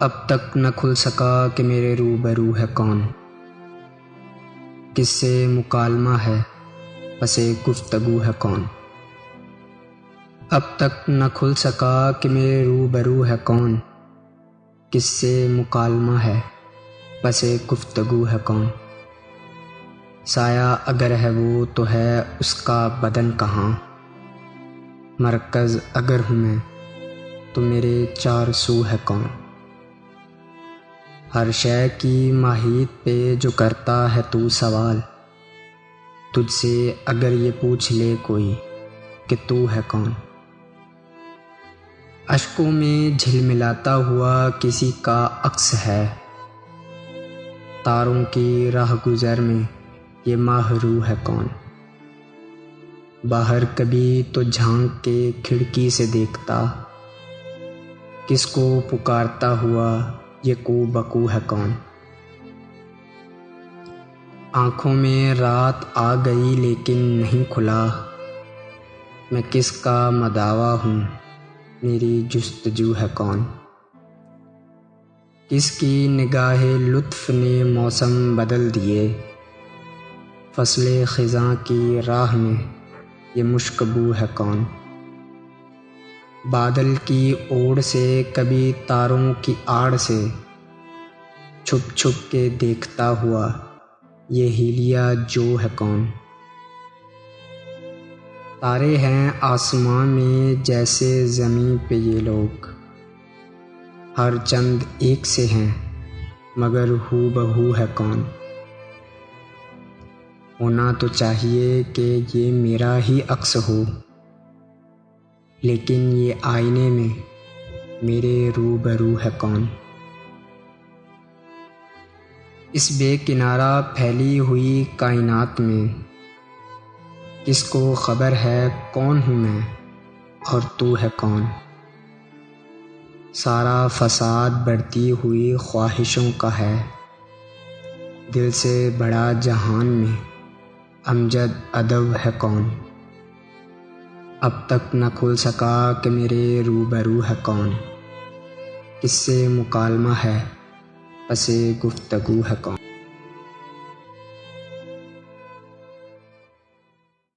اب تک نہ کھل سکا کہ میرے روبرو ہے کون، کس سے مکالمہ ہے پس گفتگو ہے کون۔ اب تک نہ کھل سکا کہ میرے روبرو ہے کون، کس سے مکالمہ ہے پس گفتگو ہے کون۔ سایہ اگر ہے وہ تو ہے اس کا بدن کہاں، مرکز اگر ہوں میں تو میرے چار سو ہے کون۔ ہر شے کی ماہیت پہ جو کرتا ہے تو سوال، تجھ سے اگر یہ پوچھ لے کوئی کہ تو ہے کون۔ اشکوں میں جھلملاتا ہوا کسی کا عکس ہے، تاروں کی راہ گزر میں یہ ماہ رو ہے کون۔ باہر کبھی تو جھانک کے کھڑکی سے دیکھتا، کس کو پکارتا ہوا یہ کو بکو ہے کون۔ آنکھوں میں رات آ گئی لیکن نہیں کھلا، میں کس کا مداوا ہوں میری جستجو ہے کون۔ کس کی نگاہ لطف نے موسم بدل دیے، فصل خزاں کی راہ میں یہ مشک بو ہے کون۔ بادل کی اوڑ سے کبھی تاروں کی آڑ سے چھپ چھپ کے دیکھتا ہوا یہ ہیلیا جو ہے کون۔ تارے ہیں آسمان میں جیسے زمیں پہ یہ لوگ، ہر چند ایک سے ہیں مگر ہو بہو ہے کون۔ ہونا تو چاہیے کہ یہ میرا ہی عکس ہو، لیکن یہ آئینے میں میرے روبرو ہے کون۔ اس بے کنارہ پھیلی ہوئی کائنات میں کس کو خبر ہے کون ہوں میں اور تو ہے کون۔ سارا فساد بڑھتی ہوئی خواہشوں کا ہے، دل سے بڑا جہان میں امجد ادب ہے کون۔ اب تک نہ کھل سکا کہ میرے روبرو ہے کون، کس سے مکالمہ ہے پس گفتگو ہے کون۔